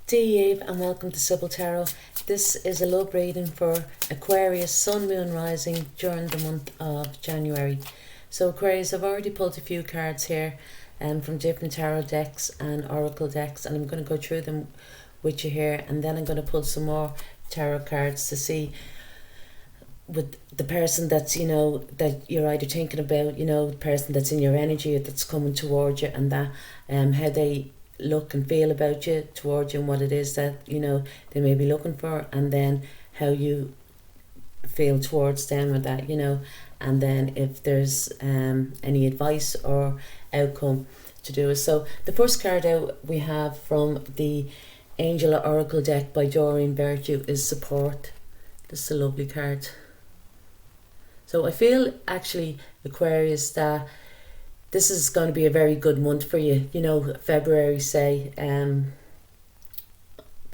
Dear Eve, and welcome to Sibyl Tarot. This is a love reading for Aquarius, Sun, Moon, Rising during the month of January. So Aquarius, I've already pulled a few cards here from different tarot decks and oracle decks, and I'm going to go through them with you here, and then I'm going to pull some more tarot cards to see with the person that's, that you're either thinking about, the person that's in your energy or that's coming towards you, and that how they look and feel about you, towards you, and what it is that they may be looking for, and then how you feel towards them or that, and then if there's any advice or outcome to do it. So the first card out we have from the Angel Oracle deck by Doreen Virtue is Support. This is a lovely card. So I feel actually, Aquarius, that this is going to be a very good month for you. February, say,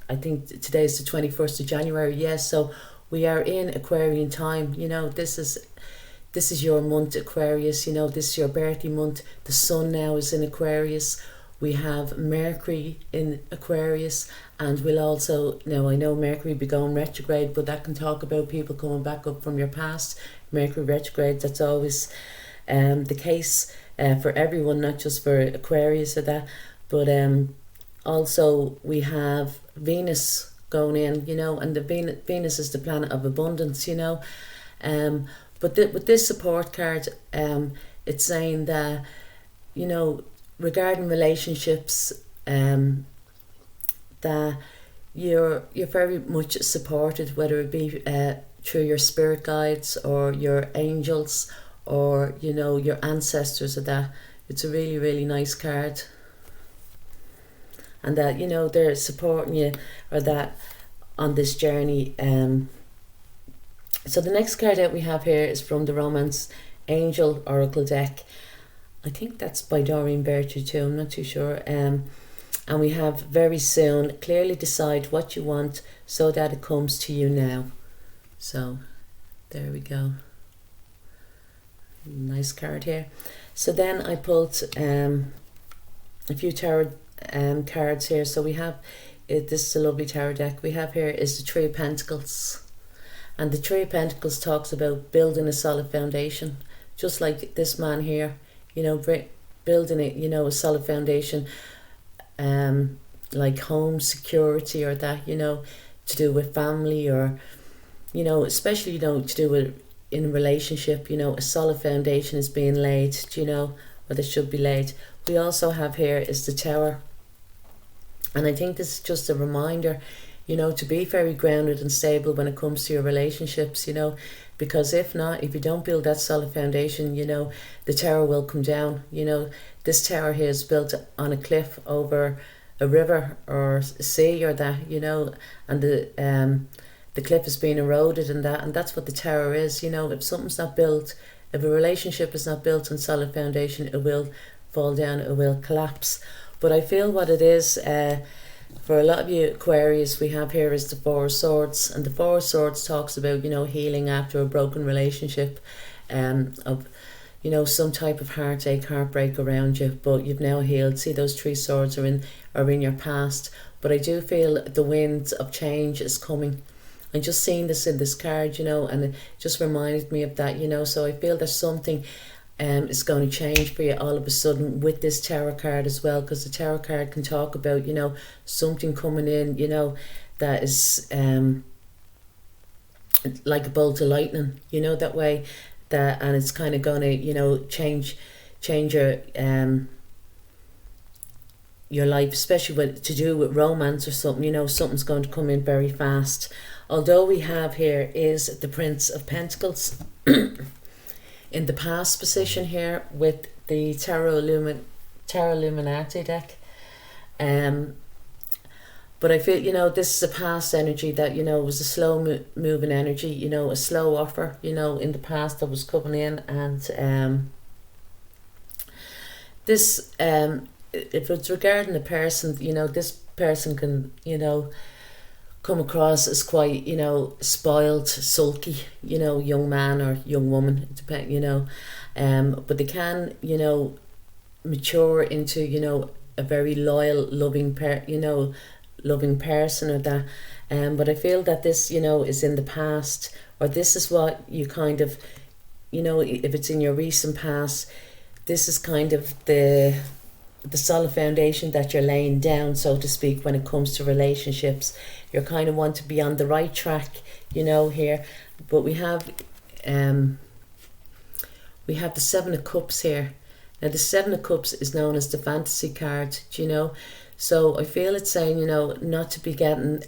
I think today's the 21st of January. Yes, so we are in Aquarian time. This is your month, Aquarius. This is your birthday month. The sun now is in Aquarius. We have Mercury in Aquarius, and we'll also, now I know Mercury be going retrograde, but that can talk about people coming back up from your past. Mercury retrograde, that's always the case for everyone, not just for Aquarius or that, but also we have Venus going in, and the Venus is the planet of abundance, but with this support card, it's saying that, regarding relationships, that you're very much supported, whether it be through your spirit guides or your angels or your ancestors or that. It's a really, really nice card, and that they're supporting you or that on this journey. So the next card that we have here is from the Romance Angel Oracle deck. I think that's by Doreen Virtue too, I'm not too sure. And we have Very Soon, Clearly Decide What You Want So That It Comes to You Now. So there we go. Nice card here. So then I pulled a few tarot cards here. So we have, this is a lovely tarot deck. We have here is the Three of Pentacles. And the Three of Pentacles talks about building a solid foundation. Just like this man here, building it, a solid foundation, like home security or that, to do with family or, especially, to do with in a relationship, a solid foundation is being laid, or there should be laid. We also have here is the Tower. And I think this is just a reminder, to be very grounded and stable when it comes to your relationships, because if not, if you don't build that solid foundation, the tower will come down. This tower here is built on a cliff over a river or a sea or that, and the cliff is being eroded and that's what the tower is. If something's not built, if a relationship is not built on solid foundation, it will fall down, it will collapse. But I feel what it is, for a lot of you Aquarius, we have here is the Four of Swords, and the Four of Swords talks about, healing after a broken relationship, of, some type of heartache, heartbreak around you, but you've now healed. See, those three swords are in your past, but I do feel the wind of change is coming. I'm just seeing this in this card, and it just reminded me of that, so I feel there's something is going to change for you all of a sudden with this tarot card as well, because the tarot card can talk about, something coming in, that is like a bolt of lightning, that way, that, and it's kind of going to, change your life, especially to do with romance or something, something's going to come in very fast. Although we have here is the Prince of Pentacles in the past position here with the Tarot Illuminati deck. But I feel, this is a past energy that, was a slow moving energy, a slow offer, in the past that was coming in. And this, if it's regarding a person, this person can, come across as quite, spoiled, sulky, young man or young woman, but they can, mature into, a very loyal, loving loving person or that. But I feel that this, you know, is in the past, or this is what you kind of, you know, if it's in your recent past, this is kind of the solid foundation that you're laying down, so to speak, when it comes to relationships. You kind of want to be on the right track, you know, here. But we have the Seven of Cups here. Now the Seven of Cups is known as the fantasy card, do you know? So I feel it's saying, you know, not to be getting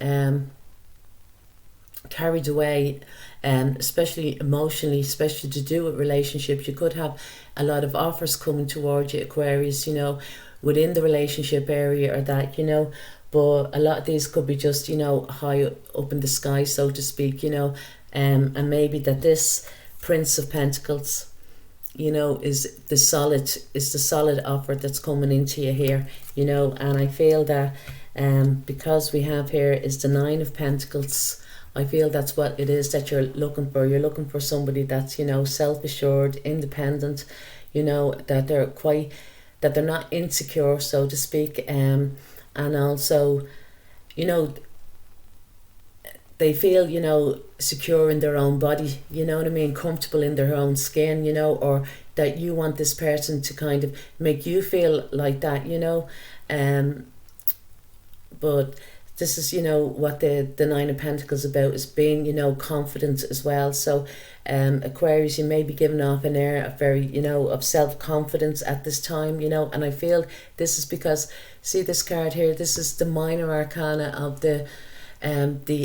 carried away, especially emotionally, especially to do with relationships. You could have a lot of offers coming towards you, Aquarius, you know, within the relationship area or that, you know. But a lot of these could be just, you know, high up in the sky, so to speak, you know. And maybe that this Prince of Pentacles, you know, is the solid offer that's coming into you here, you know. And I feel that because we have here is the Nine of Pentacles, I feel that's what it is that you're looking for. You're looking for somebody that's, you know, self-assured, independent, you know, that they're not insecure, so to speak, and also, you know, they feel, you know, secure in their own body, you know what I mean, comfortable in their own skin, you know, or that you want this person to kind of make you feel like that, you know. But this is, you know, what the Nine of Pentacles about, is being, you know, confident as well. So Aquarius, you may be giving off an air of very, you know, of self-confidence at this time, you know. And I feel this is because, see this card here, this is the minor arcana of the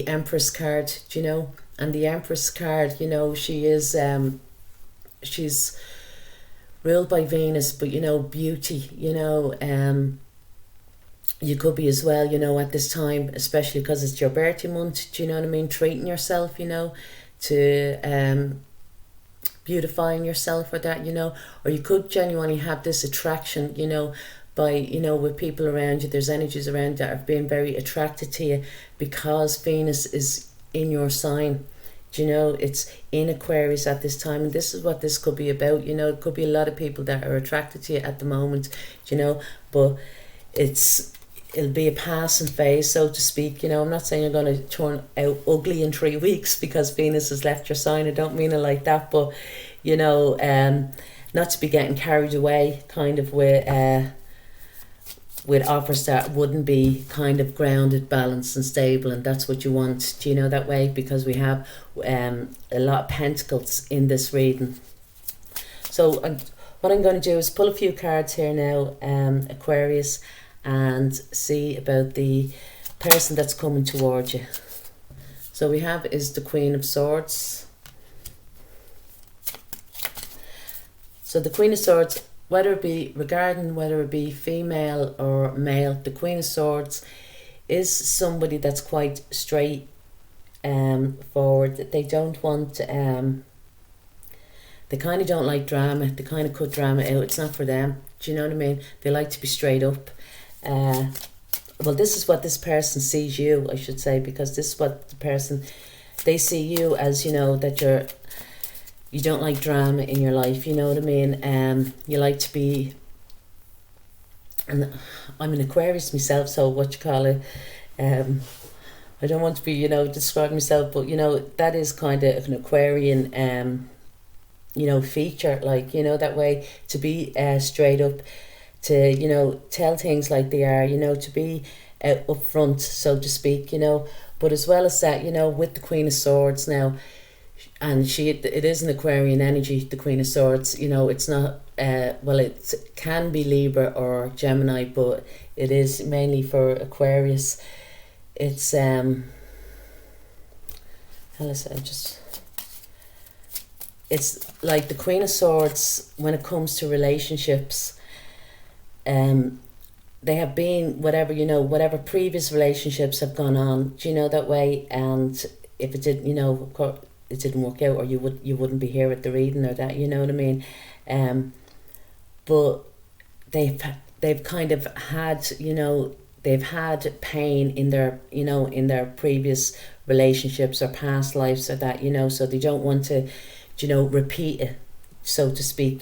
Empress card, you know. And the Empress card, you know, she is she's ruled by Venus, but, you know, beauty, you know, you could be as well, you know, at this time, especially because it's your birthday month, do you know what I mean, treating yourself, you know, to beautifying yourself or that, you know. Or you could genuinely have this attraction, you know, by, you know, with people around you. There's energies around that are being very attracted to you because Venus is in your sign, do you know. It's in Aquarius at this time, and this is what this could be about, you know. It could be a lot of people that are attracted to you at the moment, do you know, but it'll be a passing phase, so to speak, you know. I'm not saying you're going to turn out ugly in 3 weeks because Venus has left your sign. I don't mean it like that, but, you know, not to be getting carried away kind of with offers that wouldn't be kind of grounded, balanced and stable, and that's what you want, do you know, that way, because we have a lot of pentacles in this reading. So what I'm going to do is pull a few cards here now, Aquarius, and see about the person that's coming towards you. So we have is the Queen of Swords. So the Queen of Swords, whether it be female or male, the Queen of Swords is somebody that's quite straight forward. They don't want they kind of don't like drama. They kind of cut drama out. It's not for them, do you know what I mean? They like to be straight up. Well, this is what this person sees you, I should say, because this is what the person, they see you as, you know, that you don't like drama in your life, you know what I mean. You like to be, and I'm an Aquarius myself, so what you call it, I don't want to be, you know, describing myself, but, you know, that is kind of an Aquarian you know, feature, like, you know, that way, to be straight up, to, you know, tell things like they are, you know, to be upfront, so to speak, you know. But as well as that, you know, with the Queen of Swords now, and it is an Aquarian energy, the Queen of Swords, you know. It's not, well, it can be Libra or Gemini, but it is mainly for Aquarius. It's, it's like the Queen of Swords when it comes to relationships. They have been whatever, you know, whatever previous relationships have gone on, do you know, that way. And if it did, you know, of course, it didn't work out, or you wouldn't be here at the reading or that, you know what I mean. But they've kind of had, you know, they've had pain in their, you know, in their previous relationships or past lives or that, you know, so they don't want to, you know, repeat it, so to speak,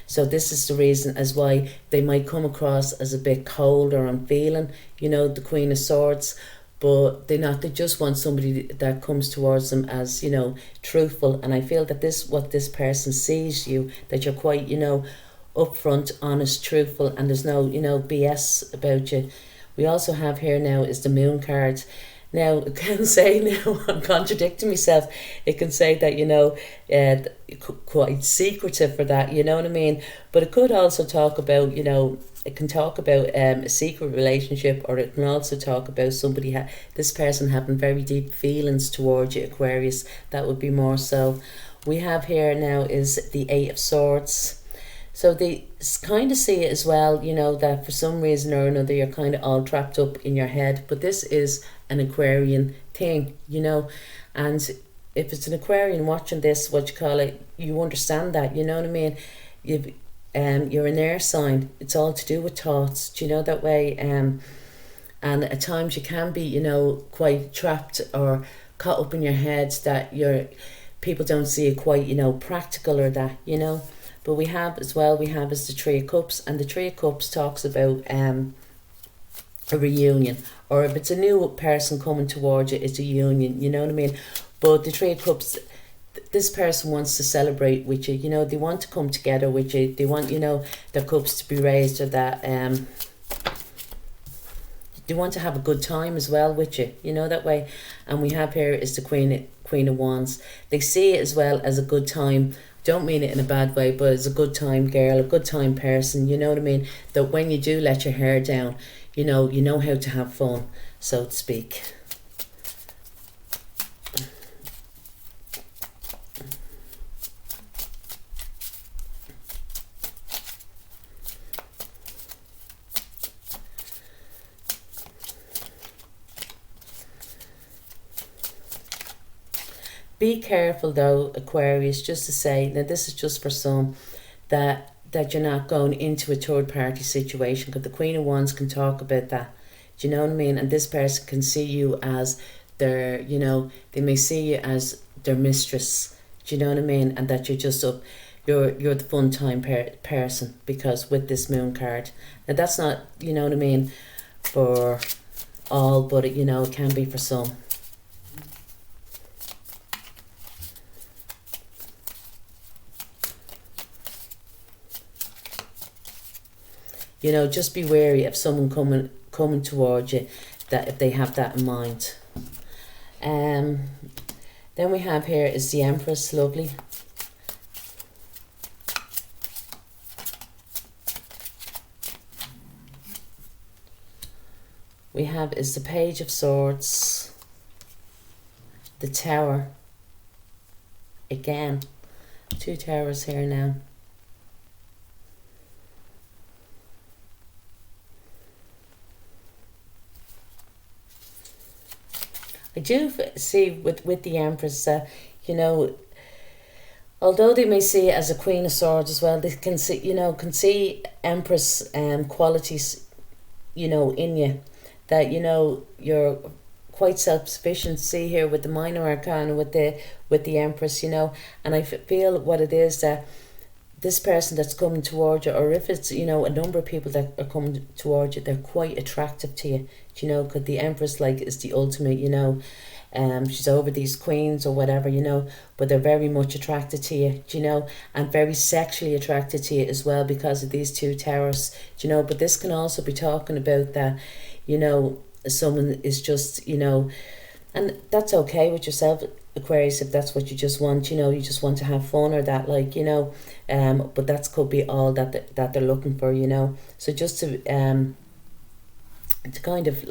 So this is the reason as why they might come across as a bit cold or unfeeling, the Queen of Swords, but they're not. They just want somebody that comes towards them as, truthful. And I feel that what this person sees you, that you're quite, upfront, honest, truthful, and there's no, BS about you. We also have here now is the Moon card. Now, it can say, now I'm contradicting myself, it can say that, quite secretive for that, you know what I mean? But it could also talk about, it can talk about a secret relationship, or it can also talk about this person having very deep feelings towards you, Aquarius. That would be more so. We have here now is the Eight of Swords. So they kind of see it as well, that for some reason or another you're kind of all trapped up in your head. But this is an Aquarian thing, and if it's an Aquarian watching this, you understand that, you know what I mean? You're an air sign. It's all to do with thoughts, do you know that way? And at times you can be, quite trapped or caught up in your head that people don't see it quite, practical or that, But we have as the Three of Cups, and the Three of Cups talks about a reunion, or if it's a new person coming towards you, it's a union, you know what I mean? But the Three of Cups, this person wants to celebrate with you, they want to come together with you, they want, their cups to be raised, or that they want to have a good time as well with you, that way. And we have here is the Queen of Wands. They see it as well as a good time. Don't mean it in a bad way, but it's a good time girl, a good time person, you know what I mean? That when you do let your hair down, you know how to have fun, so to speak. Be careful though, Aquarius, just to say, now this is just for some, that you're not going into a third party situation, because the Queen of Wands can talk about that. Do you know what I mean? And this person can see you as their, they may see you as their mistress. Do you know what I mean? And that you're just you're the fun time person, because with this Moon card. Now that's not, you know what I mean, for all, but it can be for some. Just be wary of someone coming towards you, that if they have that in mind. Then we have here is the Empress, lovely. We have is the Page of Swords, the Tower. Again, 2 towers here now. I do see with the Empress, although they may see it as a Queen of Swords as well, they can see Empress qualities, in you, that you're quite self-sufficient. See here with the Minor Arcana, with the Empress, and I feel what it is, that this person that's coming towards you, or if it's a number of people that are coming towards you, they're quite attractive to you, because the Empress is the ultimate, she's over these queens or whatever, but they're very much attracted to you, and very sexually attracted to you as well, because of these 2 towers, but this can also be talking about that, someone is just, and that's okay with yourself, Aquarius, if that's what you just want, you just want to have fun or that, but that could be all that they're looking for, so just to kind of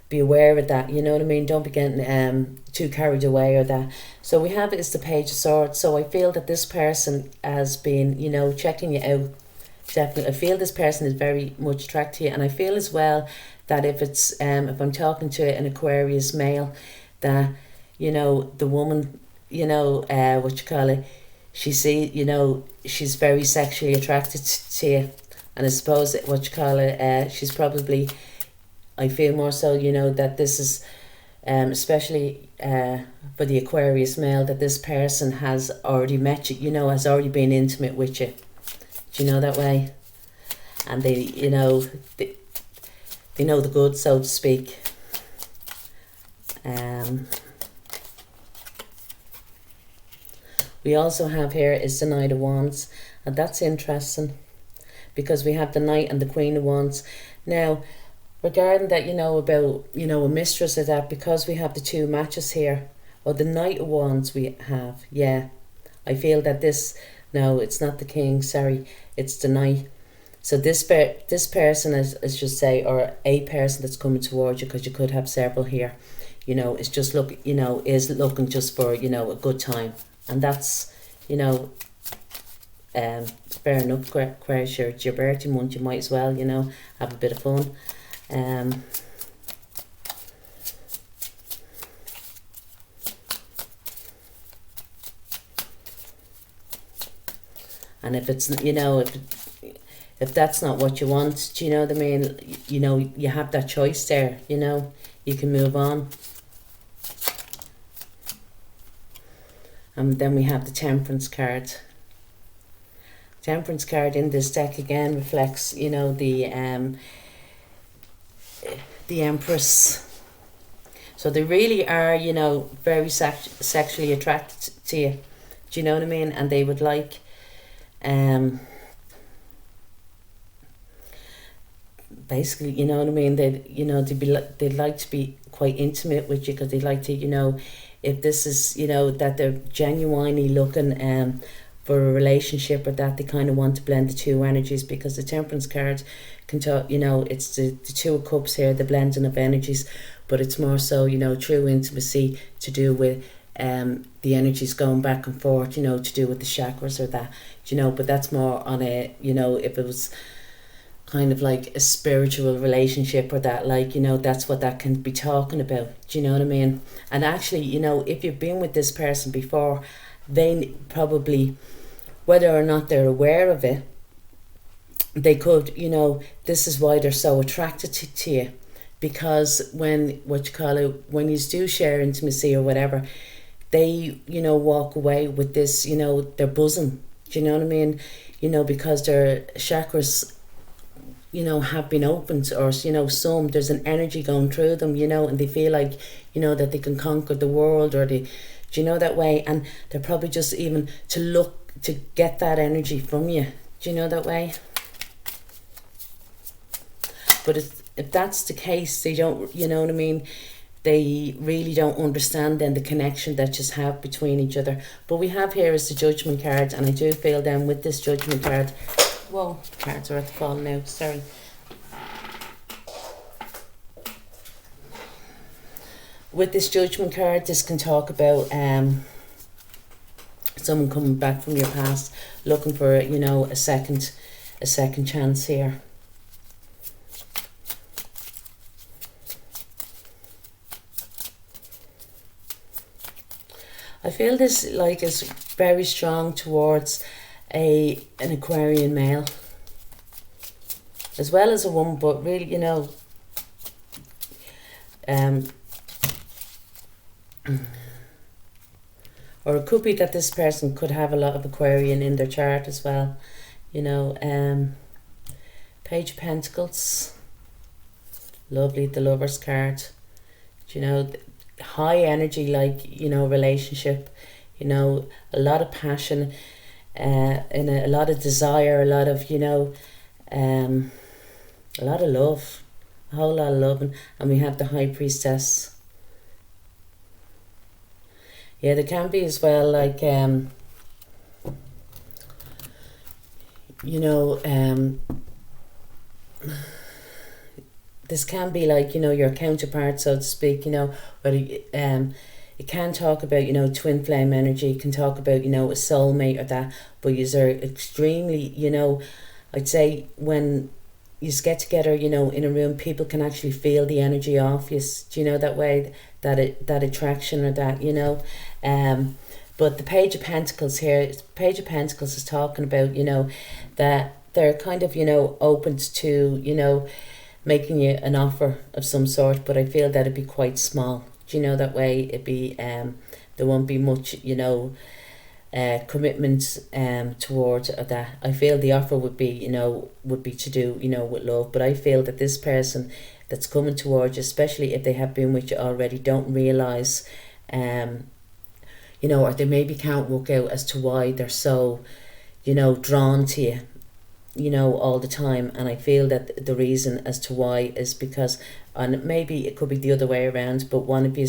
be aware of that, you know what I mean? Don't be getting too carried away or that. So we have is the Page of Swords. So I feel that this person has been, checking you out. Definitely, I feel this person is very much attracted to you, and I feel as well that if it's if I'm talking to an Aquarius male, that the woman, she she's very sexually attracted to you, and I suppose she's probably, I feel more so, that this is especially for the Aquarius male, that this person has already met you, has already been intimate with you. Do you know that way? And they know the good, so to speak. We also have here is the Knight of Wands, and that's interesting because we have the Knight and the Queen of Wands. Now, regarding that, about, a mistress of that, because we have the two matches here, or the Knight of Wands we have, yeah. I feel that no, it's not the King, sorry, it's the Knight. So this person, as you say, or a person that's coming towards you, because you could have several here, is just is looking just for, a good time. And that's, fair enough, Aquarius, it's your birthday month, you might as well, have a bit of fun. And if it's, if that's not what you want, do you know what I mean? You have that choice there, you can move on. And then we have the Temperance card. Temperance card in this deck again reflects, the Empress. So they really are, very sexually attracted to you. Do you know what I mean? And they would like, basically, you know what I mean? They'd like to be quite intimate with you, because they'd like to, if this is, that they're genuinely looking for a relationship, or that they kind of want to blend the two energies, because the Temperance card can talk, it's the Two of Cups here, the blending of energies, but it's more so, true intimacy to do with the energies going back and forth, to do with the chakras or that, but that's more on a, if it was kind of like a spiritual relationship or that, like, that's what that can be talking about. Do you know what I mean? And actually, if you've been with this person before, they probably, whether or not they're aware of it, they could, this is why they're so attracted to you, because when you do share intimacy or whatever, they, walk away with this, their bosom. Do you know what I mean? Because their chakras, have been opened, or, there's an energy going through them, and they feel like, that they can conquer the world, or do you know that way? And they're probably just even to get that energy from you. Do you know that way? But if that's the case, they don't, you know what I mean? They really don't understand then the connection that just have between each other. But we have here is the Judgment card, and I do feel then with this Judgment card, whoa, cards are at the fall now, sorry. With this Judgment card, this can talk about someone coming back from your past, looking for, a second chance here. I feel this like is very strong towards an Aquarian male, as well as a woman, but really, or it could be that this person could have a lot of Aquarian in their chart as well. Page of Pentacles, lovely, the Lovers card. High energy, like, relationship, a lot of passion, and a lot of desire, a lot of, a lot of love, a whole lot of love. And we have the High Priestess. Yeah, there can be as well, like, this can be like, your counterpart, so to speak, but it can talk about, twin flame energy, it can talk about, a soulmate or that, but you're extremely, I'd say when you get together, in a room, people can actually feel the energy off you, do you know that way, that attraction or that, but the Page of Pentacles here, Page of Pentacles is talking about, that they're kind of, open to, making you an offer of some sort, but I feel that it'd be quite small. Do you know, that way it'd be there won't be much, you know, commitment towards that. I feel the offer would be, you know, would be to do, you know, with love, but I feel that this person that's coming towards you, especially if they have been with you already, don't realise, you know, or they maybe can't work out as to why they're so, you know, drawn to you, you know, all the time. And I feel that the reason as to why is because, and maybe it could be the other way around, but one of you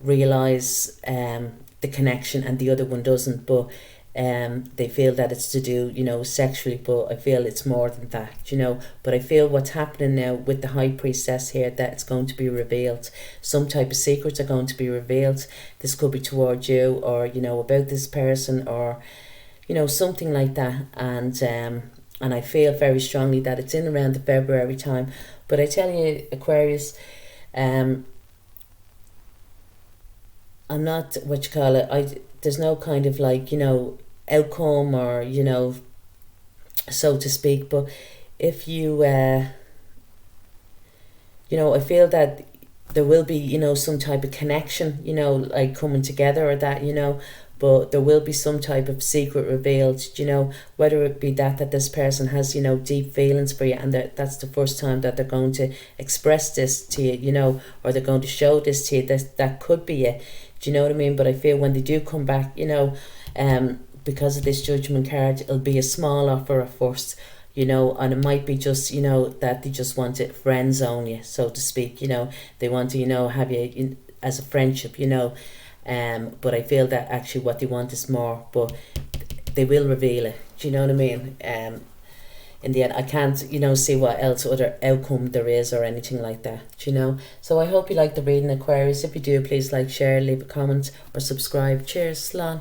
realise the connection and the other one doesn't, but they feel that it's to do, you know, sexually, but I feel it's more than that, you know. But I feel what's happening now with the High Priestess here, that it's going to be revealed. Some type of secrets are going to be revealed. This could be towards you, or, you know, about this person, or, you know, something like that. And I feel very strongly that it's in around the February time. But I tell you, Aquarius, I'm not, what you call it, there's no kind of like, you know, outcome, or, you know, so to speak. But if you, you know, I feel that there will be, you know, some type of connection, you know, like coming together or that, you know, but there will be some type of secret revealed, you know, whether it be that this person has, you know, deep feelings for you, and that's the first time that they're going to express this to you, you know, or they're going to show this to you. That could be it. Do you know what I mean? But I feel when they do come back, you know, because of this Judgment card, it'll be a small offer at first, you know, and it might be just, you know, that they just want to friend zone you, so to speak, you know. They want to, you know, have you as a friendship, you know. But I feel that actually what they want is more, but they will reveal it. Do you know what I mean? In the end, I can't, you know, see what else other outcome there is or anything like that, do you know. So I hope you like the reading, Aquarius. If you do, please like, share, leave a comment, or subscribe. Cheers, Slán.